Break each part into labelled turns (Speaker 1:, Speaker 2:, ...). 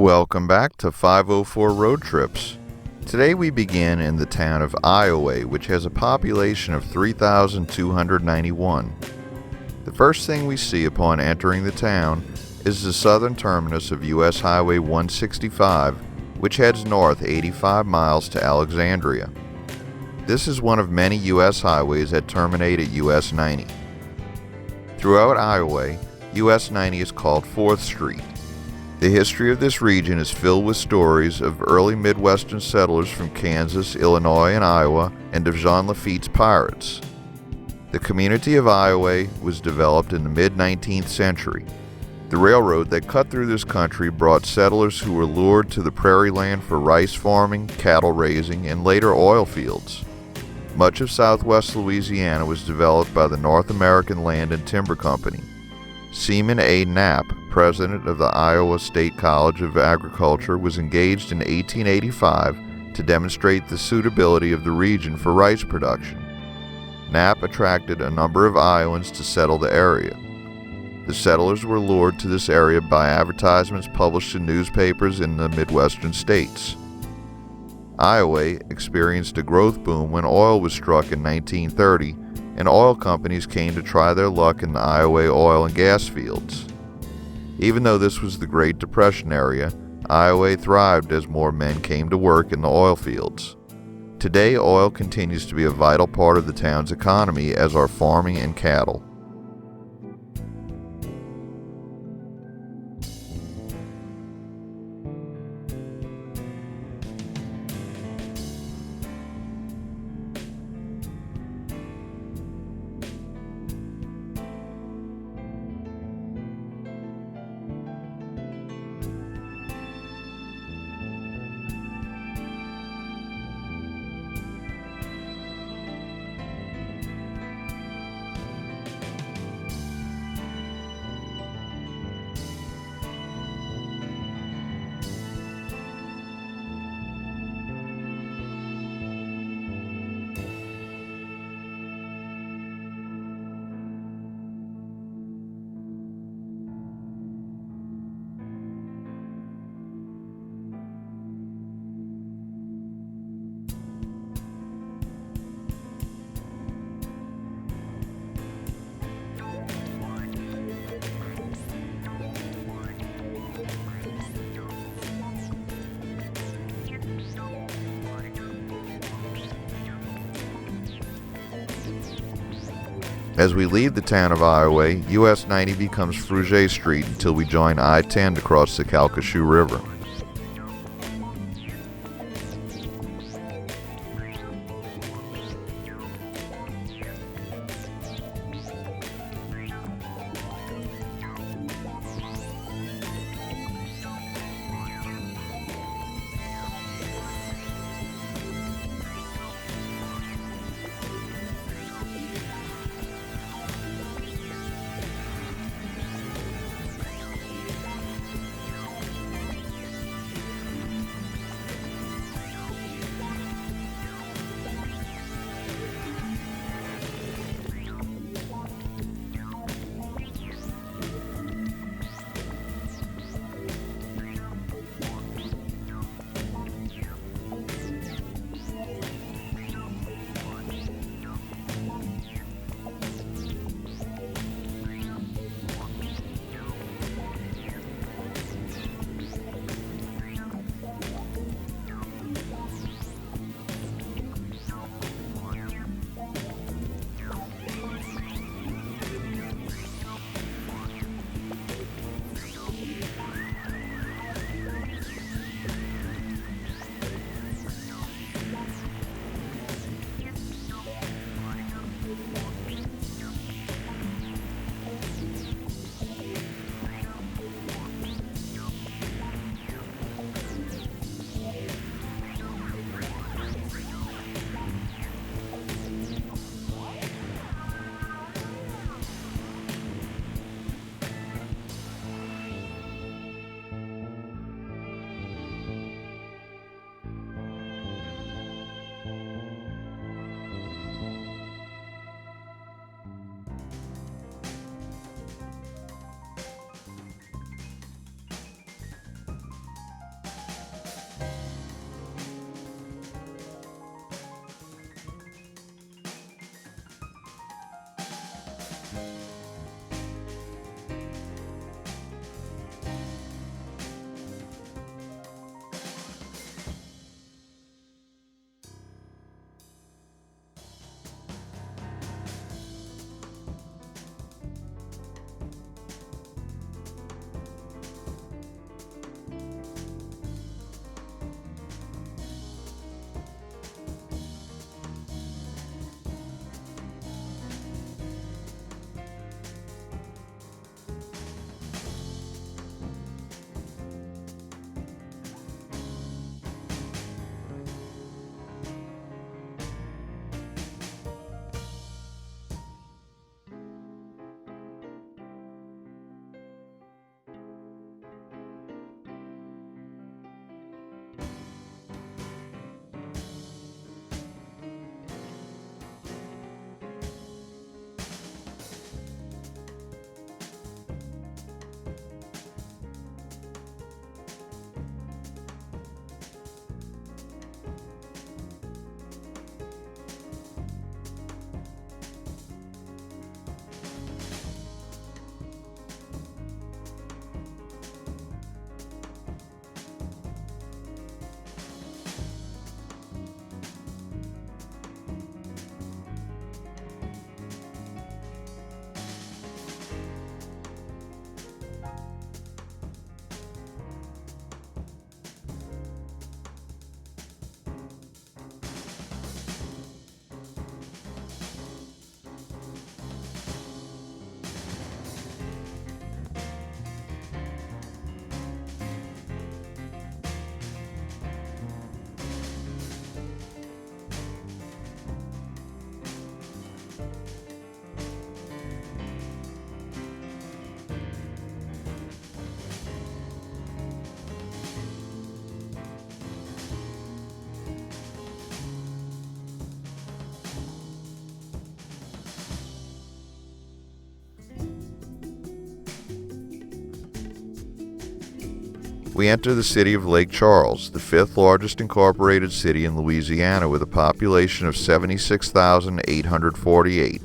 Speaker 1: Welcome back to 504 Road Trips. Today we begin in the town of Iowa, which has a population of 3,291. The first thing we see upon entering the town is the southern terminus of US Highway 165, which heads north 85 miles to Alexandria. This is one of many US highways that terminate at US-90. Throughout Iowa, US-90 is called 4th Street. The history of this region is filled with stories of early Midwestern settlers from Kansas, Illinois, and Iowa, and of Jean Lafitte's pirates. The community of Iowa was developed in the mid-19th century. The railroad that cut through this country brought settlers who were lured to the prairie land for rice farming, cattle raising, and later oil fields. Much of southwest Louisiana was developed by the North American Land and Timber Company. Seaman A. Knapp, president of the Iowa State College of Agriculture, was engaged in 1885 to demonstrate the suitability of the region for rice production. Knapp attracted a number of Iowans to settle the area. The settlers were lured to this area by advertisements published in newspapers in the Midwestern states. Iowa experienced a growth boom when oil was struck in 1930, and oil companies came to try their luck in the Iowa oil and gas fields. Even though this was the Great Depression area, Iowa thrived as more men came to work in the oil fields. Today, oil continues to be a vital part of the town's economy, as are farming and cattle. As we leave the town of Iowa, US 90 becomes Fruget Street until we join I-10 to cross the Calcasieu River. We enter the city of Lake Charles, the fifth largest incorporated city in Louisiana with a population of 76,848.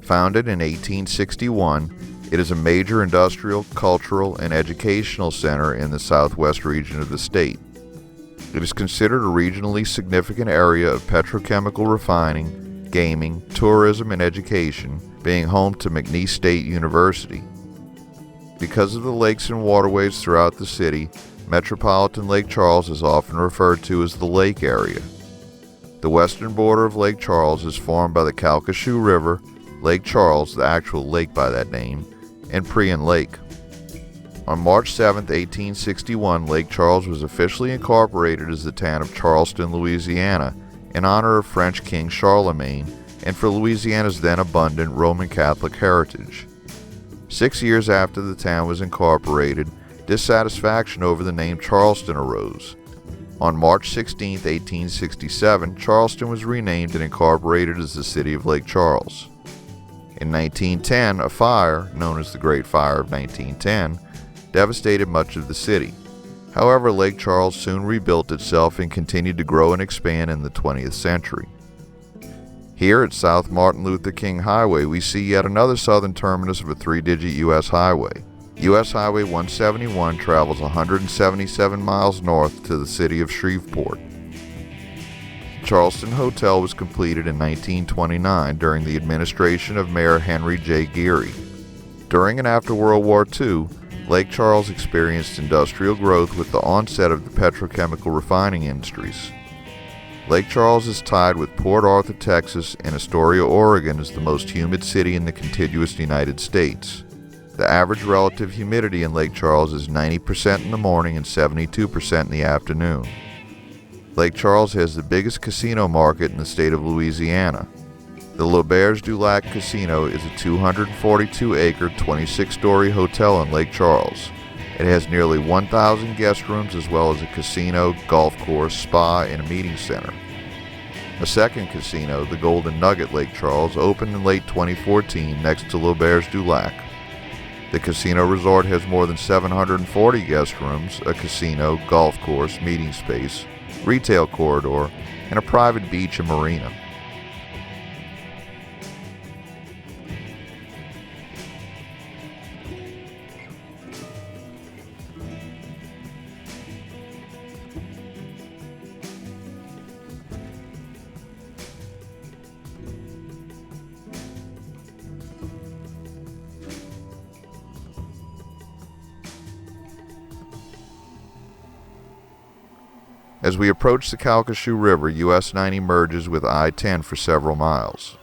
Speaker 1: Founded in 1861, it is a major industrial, cultural, and educational center in the southwest region of the state. It is considered a regionally significant area of petrochemical refining, gaming, tourism, and education, being home to McNeese State University. Because of the lakes and waterways throughout the city, metropolitan Lake Charles is often referred to as the Lake Area. The western border of Lake Charles is formed by the Calcasieu River, Lake Charles, the actual lake by that name, and Prion Lake. On March 7, 1861, Lake Charles was officially incorporated as the town of Charleston, Louisiana, in honor of French King Charlemagne and for Louisiana's then abundant Roman Catholic heritage. 6 years after the town was incorporated, dissatisfaction over the name Charleston arose. On March 16, 1867, Charleston was renamed and incorporated as the city of Lake Charles. In 1910, a fire, known as the Great Fire of 1910, devastated much of the city. However, Lake Charles soon rebuilt itself and continued to grow and expand in the 20th century. Here at South Martin Luther King Highway, we see yet another southern terminus of a three-digit U.S. highway. U.S. Highway 171 travels 177 miles north to the city of Shreveport. Charleston Hotel was completed in 1929 during the administration of Mayor Henry J. Geary. During and after World War II, Lake Charles experienced industrial growth with the onset of the petrochemical refining industries. Lake Charles is tied with Port Arthur, Texas, and Astoria, Oregon as the most humid city in the contiguous United States. The average relative humidity in Lake Charles is 90% in the morning and 72% in the afternoon. Lake Charles has the biggest casino market in the state of Louisiana. The L'Auberge du Lac Casino is a 242-acre, 26-story hotel in Lake Charles. It has nearly 1,000 guest rooms as well as a casino, golf course, spa, and a meeting center. A second casino, the Golden Nugget Lake Charles, opened in late 2014 next to L'Auberge du Lac. The casino resort has more than 740 guest rooms, a casino, golf course, meeting space, retail corridor, and a private beach and marina. As we approach the Calcasieu River, US-90 merges with I-10 for several miles.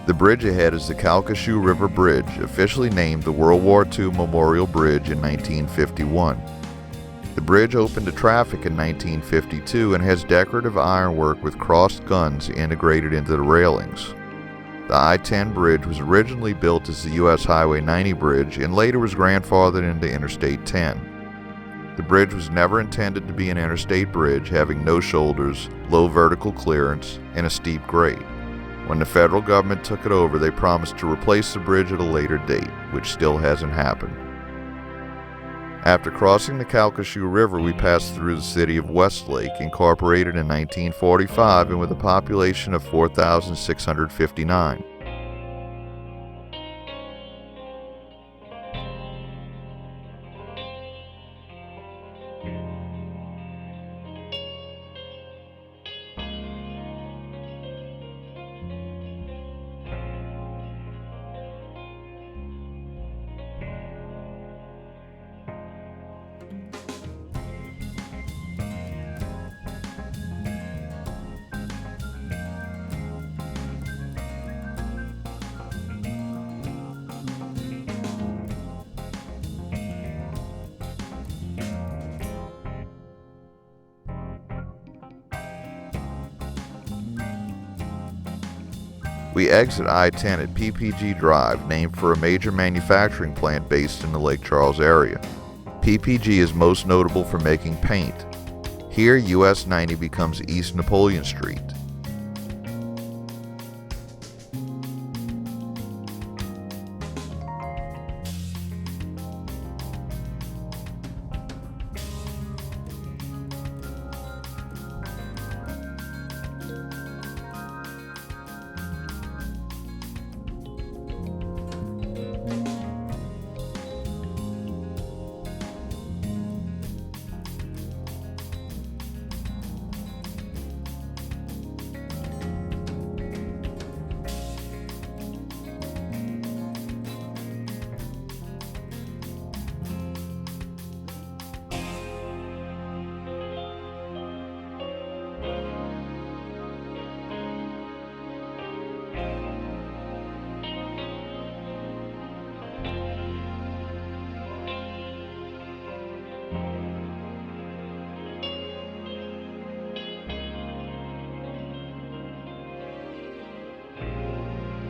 Speaker 1: The bridge ahead is the Calcasieu River Bridge, officially named the World War II Memorial Bridge in 1951. The bridge opened to traffic in 1952 and has decorative ironwork with crossed guns integrated into the railings. The I-10 bridge was originally built as the US Highway 90 bridge and later was grandfathered into Interstate 10. The bridge was never intended to be an interstate bridge, having no shoulders, low vertical clearance, and a steep grade. When the federal government took it over, they promised to replace the bridge at a later date, which still hasn't happened. After crossing the Calcasieu River, we passed through the city of Westlake, incorporated in 1945 and with a population of 4,659. We exit I-10 at PPG Drive, named for a major manufacturing plant based in the Lake Charles area. PPG is most notable for making paint. Here, US-90 becomes East Napoleon Street.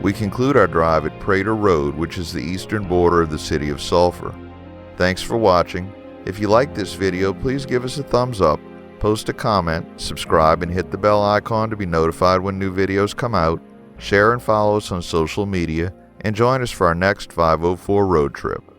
Speaker 1: We conclude our drive at Prater Road, which is the eastern border of the city of Sulphur. Thanks for watching. If you liked this video, please give us a thumbs up, post a comment, subscribe and hit the bell icon to be notified when new videos come out, share and follow us on social media, and join us for our next 504 road trip.